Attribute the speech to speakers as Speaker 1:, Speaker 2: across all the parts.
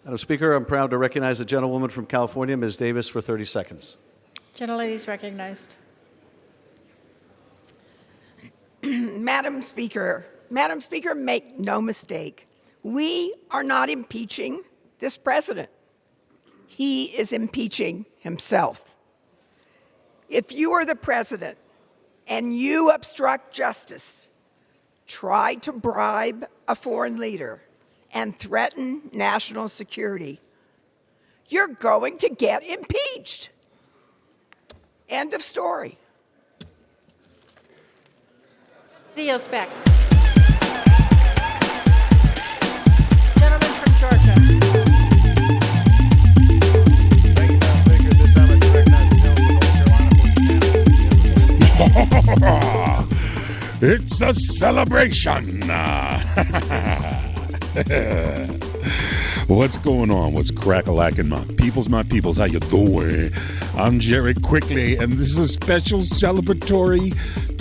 Speaker 1: Madam Speaker, I'm proud to recognize the gentlewoman from California, Ms. Davis, for 30 seconds.
Speaker 2: Gentlelady is recognized.
Speaker 3: Madam Speaker, make no mistake. We are not impeaching this president. He is impeaching himself. If you are the president and you obstruct justice, try to bribe a foreign leader, and threaten national security, you're going to get impeached. End of story.
Speaker 2: Video's back. Gentleman from Georgia.
Speaker 4: Thank you, Madam Speaker. This time I recognize the gentleman from North Carolina.
Speaker 5: It's a celebration. What's going on? What's crack-a-lackin', my peoples? How you doing? I'm Jerry Quickly, and this is a special celebratory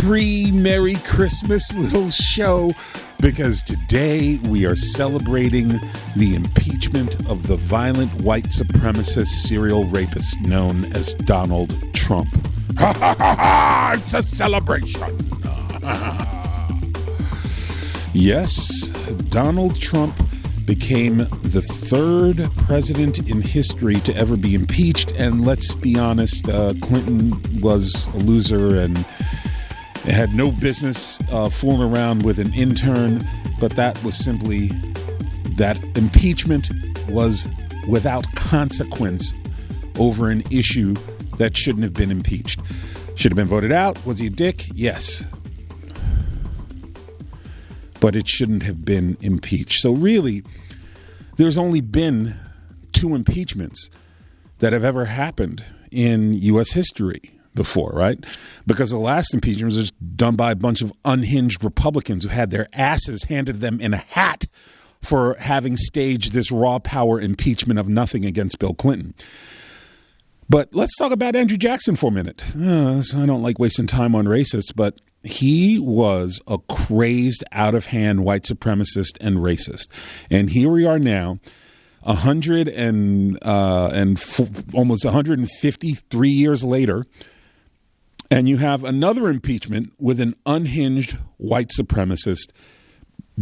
Speaker 5: pre-Merry Christmas little show because today we are celebrating the impeachment of the violent white supremacist serial rapist known as Donald Trump. It's a celebration. Yes, Donald Trump became the third president in history to ever be impeached. And let's be honest, Clinton was a loser and had no business fooling around with an intern. But that impeachment was without consequence over an issue that shouldn't have been impeached. Should have been voted out. Was he a dick? Yes. But it shouldn't have been impeached. So really, there's only been 2 impeachments that have ever happened in U.S. history before, right? Because the last impeachment was just done by a bunch of unhinged Republicans who had their asses handed to them in a hat for having staged this raw power impeachment of nothing against Bill Clinton. But let's talk about Andrew Jackson for a minute. I don't like wasting time on racists, but he was a crazed, out-of-hand white supremacist and racist. And here we are now, almost 153 years later, and you have another impeachment with an unhinged white supremacist,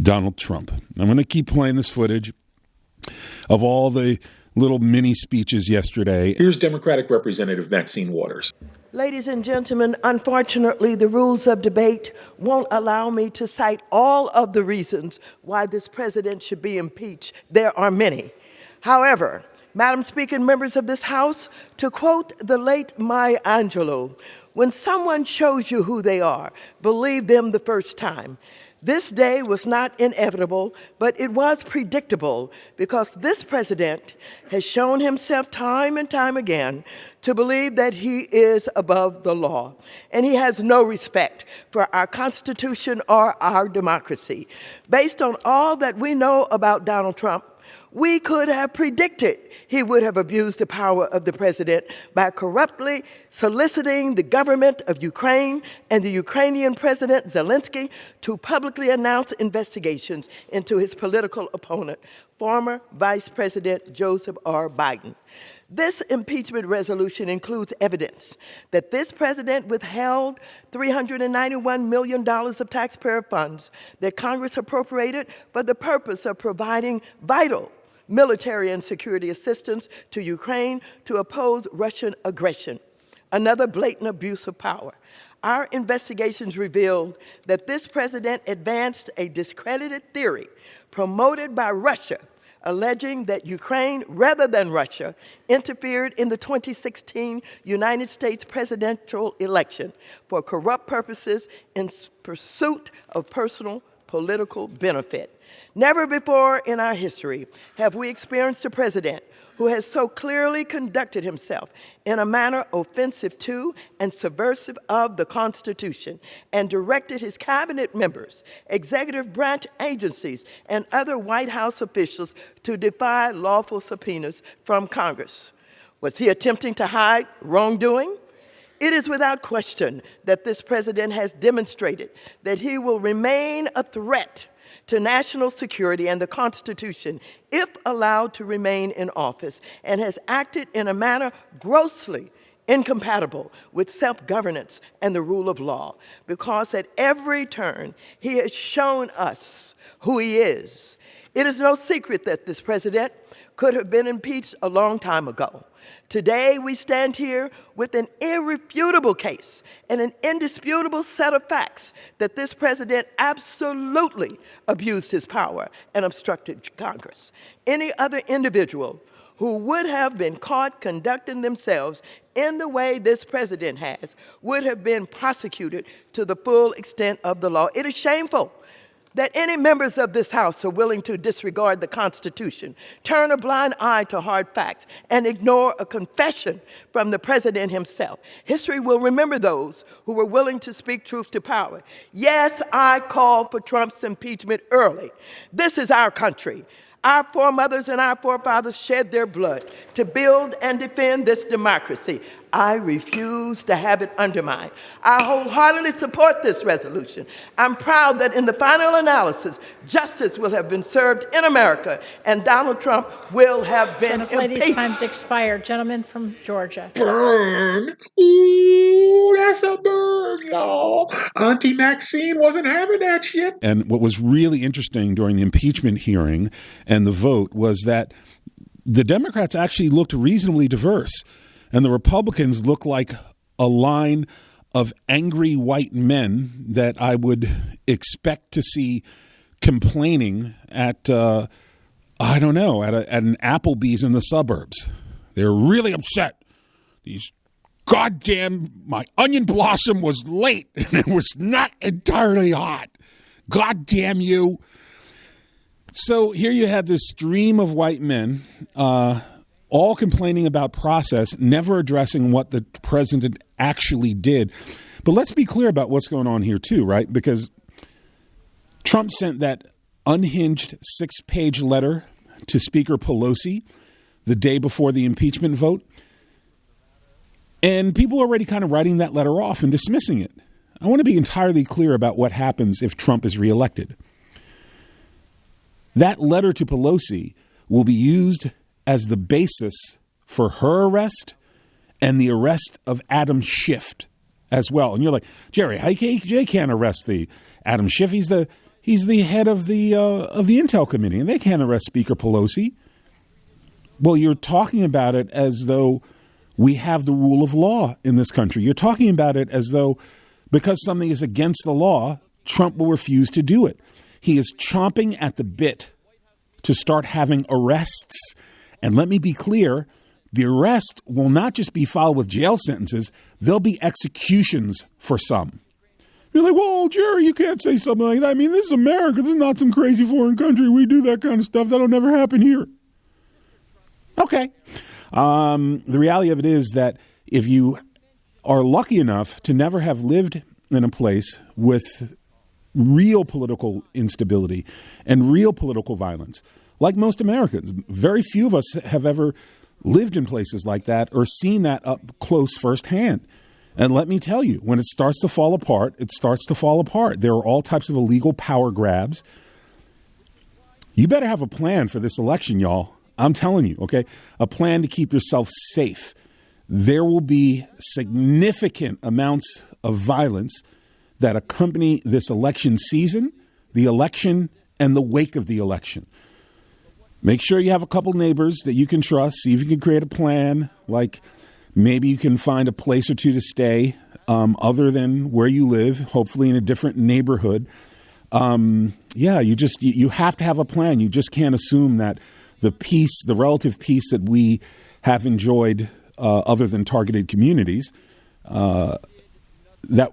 Speaker 5: Donald Trump. I'm going to keep playing this footage of all the little mini speeches yesterday.
Speaker 6: Here's Democratic Representative Maxine Waters.
Speaker 7: Ladies and gentlemen, unfortunately, the rules of debate won't allow me to cite all of the reasons why this president should be impeached. There are many. However, Madam Speaker and members of this House, to quote the late Maya Angelou, when someone shows you who they are, believe them the first time. This day was not inevitable, but it was predictable because this president has shown himself time and time again to believe that he is above the law. And he has no respect for our Constitution or our democracy. Based on all that we know about Donald Trump, we could have predicted he would have abused the power of the president by corruptly soliciting the government of Ukraine and the Ukrainian President Zelensky to publicly announce investigations into his political opponent, former Vice President Joseph R. Biden. This impeachment resolution includes evidence that this president withheld $391 million of taxpayer funds that Congress appropriated for the purpose of providing vital military and security assistance to Ukraine to oppose Russian aggression, another blatant abuse of power. Our investigations revealed that this president advanced a discredited theory promoted by Russia, alleging that Ukraine, rather than Russia, interfered in the 2016 United States presidential election for corrupt purposes in pursuit of personal political benefit. Never before in our history have we experienced a president who has so clearly conducted himself in a manner offensive to and subversive of the Constitution and directed his cabinet members, executive branch agencies, and other White House officials to defy lawful subpoenas from Congress. Was he attempting to hide wrongdoing? It is without question that this president has demonstrated that he will remain a threat to national security and the Constitution if allowed to remain in office, and has acted in a manner grossly incompatible with self-governance and the rule of law, because at every turn he has shown us who he is. It is no secret that this president could have been impeached a long time ago. Today, we stand here with an irrefutable case and an indisputable set of facts that this president absolutely abused his power and obstructed Congress. Any other individual who would have been caught conducting themselves in the way this president has would have been prosecuted to the full extent of the law. It is shameful that any members of this House are willing to disregard the Constitution, turn a blind eye to hard facts, and ignore a confession from the president himself. History will remember those who were willing to speak truth to power. Yes, I called for Trump's impeachment early. This is our country. Our foremothers and our forefathers shed their blood to build and defend this democracy. I refuse to have it undermined. I wholeheartedly support this resolution. I'm proud that in the final analysis, justice will have been served in America and Donald Trump will have been
Speaker 2: Ladies'
Speaker 7: impeached.
Speaker 2: time's expired. Gentleman from Georgia.
Speaker 6: Burn. Ooh, that's a burn, y'all. Auntie Maxine wasn't having that shit.
Speaker 5: And what was really interesting during the impeachment hearing and the vote was that the Democrats actually looked reasonably diverse, and the Republicans looked like a line of angry white men that I would expect to see complaining at, I don't know, at an Applebee's in the suburbs. They're really upset. These goddamn, my onion blossom was late and it was not entirely hot. God damn you. So here you have this stream of white men, all complaining about process, never addressing what the president actually did. But let's be clear about what's going on here too, right? Because Trump sent that unhinged 6-page letter to Speaker Pelosi the day before the impeachment vote. And people are already kind of writing that letter off and dismissing it. I want to be entirely clear about what happens if Trump is reelected. That letter to Pelosi will be used as the basis for her arrest and the arrest of Adam Schiff as well. And you're like, Jerry, they can't arrest the Adam Schiff. He's the head of the Intel Committee, and they can't arrest Speaker Pelosi. Well, you're talking about it as though we have the rule of law in this country. You're talking about it as though because something is against the law, Trump will refuse to do it. He is chomping at the bit to start having arrests. And let me be clear, the arrest will not just be followed with jail sentences, there'll be executions for some. You're like, well, Jerry, you can't say something like that. I mean, this is America. This is not some crazy foreign country. We do that kind of stuff. That'll never happen here. Okay. The reality of it is that if you are lucky enough to never have lived in a place with real political instability and real political violence, like most Americans, very few of us have ever lived in places like that or seen that up close firsthand. And let me tell you, when it starts to fall apart, it starts to fall apart. There are all types of illegal power grabs. You better have a plan for this election, y'all. I'm telling you, okay? A plan to keep yourself safe. There will be significant amounts of violence that accompany this election season, the election, and the wake of the election. Make sure you have a couple neighbors that you can trust. See if you can create a plan, like maybe you can find a place or two to stay other than where you live, hopefully in a different neighborhood. You have to have a plan. You just can't assume that the relative peace that we have enjoyed other than targeted communities, that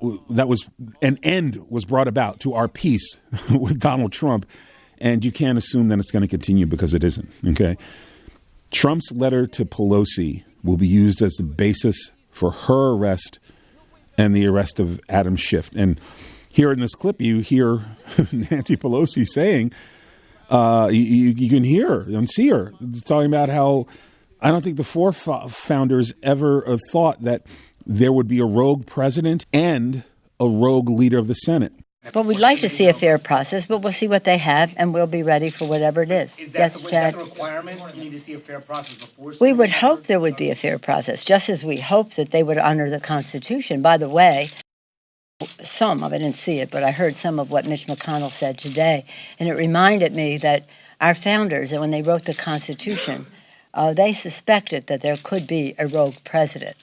Speaker 5: was an end was brought about to our peace with Donald Trump. And you can't assume that it's going to continue because it isn't. Okay. Trump's letter to Pelosi will be used as the basis for her arrest and the arrest of Adam Schiff. And here in this clip, you hear Nancy Pelosi saying, you can hear her and see her talking about how I don't think the founders ever thought that there would be a rogue president and a rogue leader of the Senate.
Speaker 8: But we'd like to see a fair process, but we'll see what they have, and we'll be ready for whatever it is. Yes, Chad?
Speaker 9: Is that the requirement? You need to see a fair process before.
Speaker 8: We would hope there would be a fair process, just as we hope that they would honor the Constitution. By the way, I didn't see it, but I heard some of what Mitch McConnell said today, and it reminded me that our founders, and when they wrote the Constitution, they suspected that there could be a rogue president.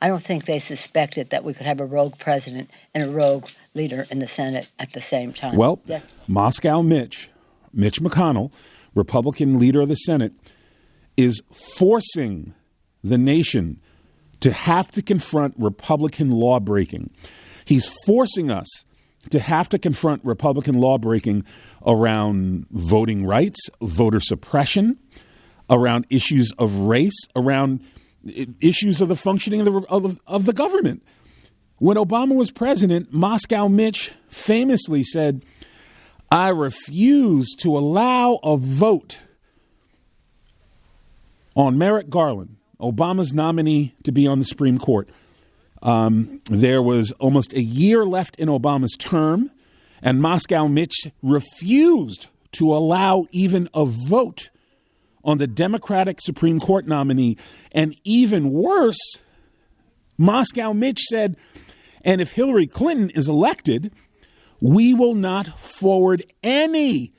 Speaker 8: I don't think they suspected that we could have a rogue president and a rogue leader in the Senate at the same time.
Speaker 5: Well, Moscow Mitch McConnell, Republican leader of the Senate, is forcing the nation to have to confront Republican law breaking. He's forcing us to have to confront Republican law breaking around voting rights, voter suppression, around issues of race, around issues of the functioning of the government. When Obama was president, Moscow Mitch famously said, "I refuse to allow a vote on Merrick Garland, Obama's nominee to be on the Supreme Court." There was almost a year left in Obama's term, and Moscow Mitch refused to allow even a vote on the Democratic Supreme Court nominee. And even worse, Moscow Mitch said, and if Hillary Clinton is elected, we will not forward any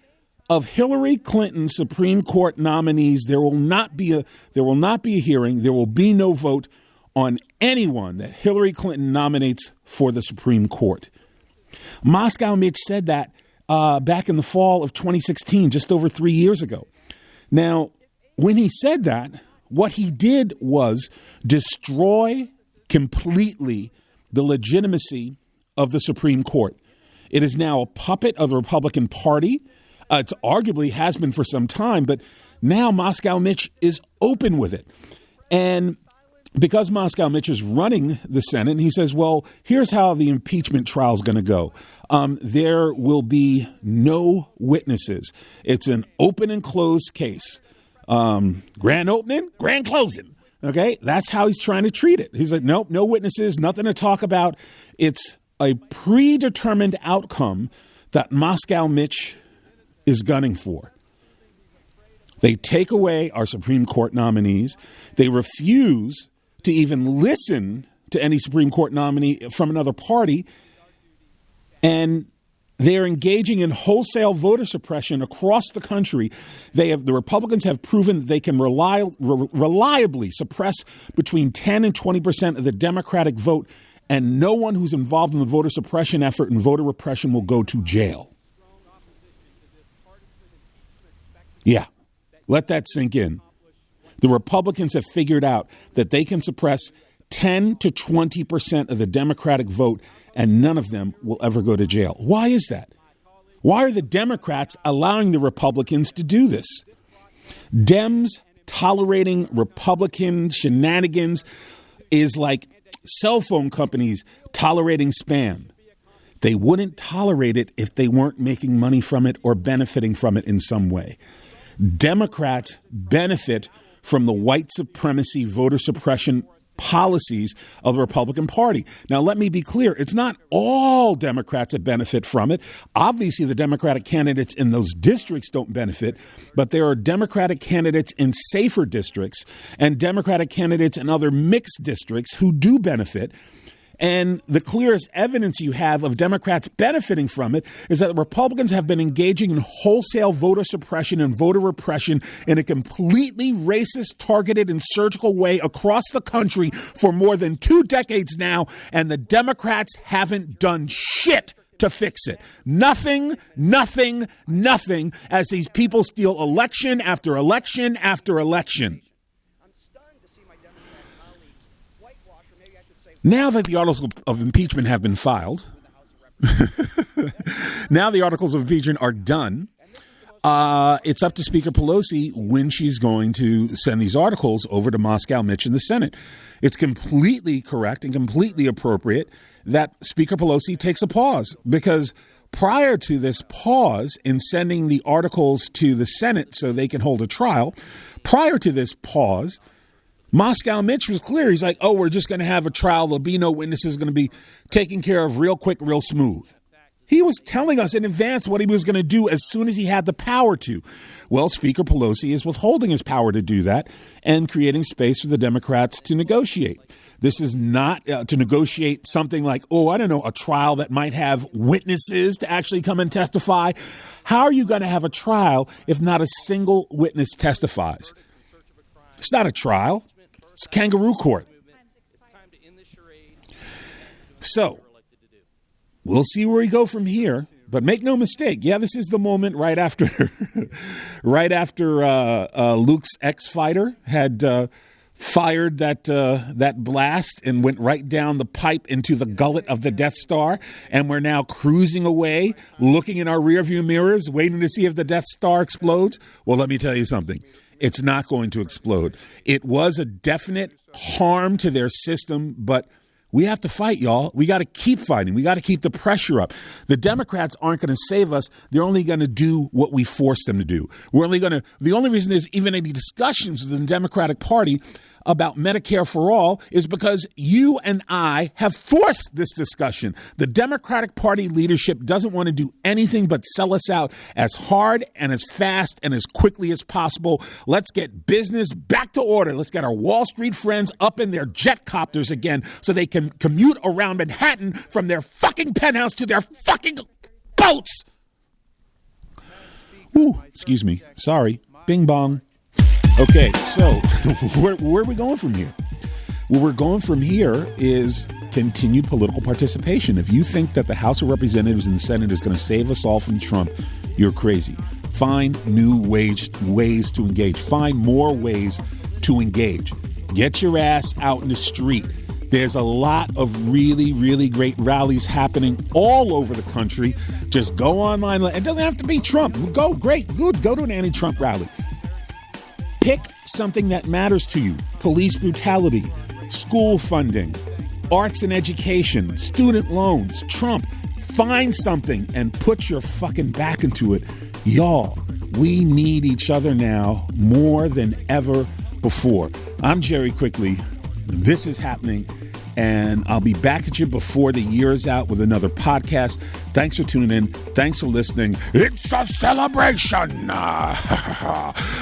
Speaker 5: of Hillary Clinton's Supreme Court nominees. There will not be a hearing. There will be no vote on anyone that Hillary Clinton nominates for the Supreme Court. Moscow Mitch said that back in the fall of 2016, just over 3 years ago. Now, when he said that, what he did was destroy completely the legitimacy of the Supreme Court. It is now a puppet of the Republican Party. It arguably has been for some time, but now Moscow Mitch is open with it. And because Moscow Mitch is running the Senate, he says, well, here's how the impeachment trial is going to go. There will be no witnesses. It's an open and closed case. Grand opening, grand closing. Okay, that's how he's trying to treat it. He's like, nope, no witnesses, nothing to talk about. It's a predetermined outcome that Moscow Mitch is gunning for. They take away our Supreme Court nominees. They refuse to even listen to any Supreme Court nominee from another party. And they're engaging in wholesale voter suppression across the country. The Republicans have proven that they can reliably suppress between 10 and 20% of the Democratic vote, and no one who's involved in the voter suppression effort and voter repression will go to jail. Yeah, let that sink in. The Republicans have figured out that they can suppress 10 to 20% of the Democratic vote, and none of them will ever go to jail. Why is that? Why are the Democrats allowing the Republicans to do this? Dems tolerating Republican shenanigans is like cell phone companies tolerating spam. They wouldn't tolerate it if they weren't making money from it or benefiting from it in some way. Democrats benefit from the white supremacy voter suppression policies of the Republican Party. Now, let me be clear. It's not all Democrats that benefit from it. Obviously, the Democratic candidates in those districts don't benefit, but there are Democratic candidates in safer districts and Democratic candidates in other mixed districts who do benefit. And the clearest evidence you have of Democrats benefiting from it is that the Republicans have been engaging in wholesale voter suppression and voter repression in a completely racist, targeted, and surgical way across the country for more than 2 decades now, and the Democrats haven't done shit to fix it. Nothing, nothing, nothing, as these people steal election after election after election. Now that the articles of impeachment have been filed, now the articles of impeachment are done, it's up to Speaker Pelosi when she's going to send these articles over to Moscow Mitch in the Senate. It's completely correct and completely appropriate that Speaker Pelosi takes a pause, because prior to this pause in sending the articles to the Senate so they can hold a trial, prior to this pause, Moscow Mitch was clear. He's like, oh, we're just going to have a trial. There'll be no witnesses, going to be taken care of real quick, real smooth. He was telling us in advance what he was going to do as soon as he had the power to. Well, Speaker Pelosi is withholding his power to do that and creating space for the Democrats to negotiate. This is not to negotiate something like, a trial that might have witnesses to actually come and testify. How are you going to have a trial if not a single witness testifies? It's not a trial. It's kangaroo court. So we'll see where we go from here. But make no mistake, this is the moment right after Luke's ex-fighter had fired that blast and went right down the pipe into the gullet of the Death Star, and we're now cruising away, looking in our rearview mirrors, waiting to see if the Death Star explodes. Well, let me tell you something. It's not going to explode. It was a definite harm to their system, but we have to fight, y'all. We got to keep fighting. We got to keep the pressure up. The Democrats aren't going to save us. They're only going to do what we force them to do. The only reason there's even any discussions within the Democratic Party about Medicare for all is because you and I have forced this discussion. The Democratic Party leadership doesn't want to do anything but sell us out as hard and as fast and as quickly as possible. Let's get business back to order. Let's get our Wall Street friends up in their jet copters again so they can commute around Manhattan from their fucking penthouse to their fucking boats. Ooh, excuse me. Sorry. Bing bong. Okay, so where are we going from here? Where we're going from here is continued political participation. If you think that the House of Representatives and the Senate is going to save us all from Trump, you're crazy. Find new ways to engage. Find more ways to engage. Get your ass out in the street. There's a lot of really, really great rallies happening all over the country. Just go online. It doesn't have to be Trump. Go to an anti-Trump rally. Pick something that matters to you. Police brutality, school funding, arts and education, student loans, Trump. Find something and put your fucking back into it. Y'all, we need each other now more than ever before. I'm Jerry Quickly. This is happening. And I'll be back at you before the year is out with another podcast. Thanks for tuning in. Thanks for listening. It's a celebration.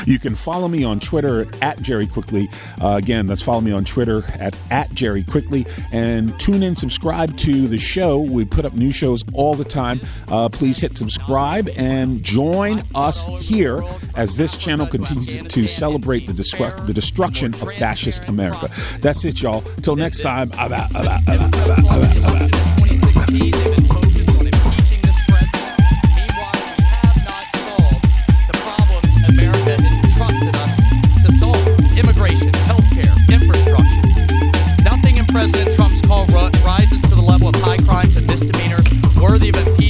Speaker 5: You can follow me on Twitter at Jerry Quickly. Again, let's follow me on Twitter at Jerry Quickly. And tune in, subscribe to the show. We put up new shows all the time. Please hit subscribe and join us here as this channel continues to celebrate the destruction of fascist America. That's it, y'all. Till next time.
Speaker 10: Immigration, healthcare, infrastructure. Nothing in President Trump's call rises to the level of high crimes and misdemeanors worthy of impeachment.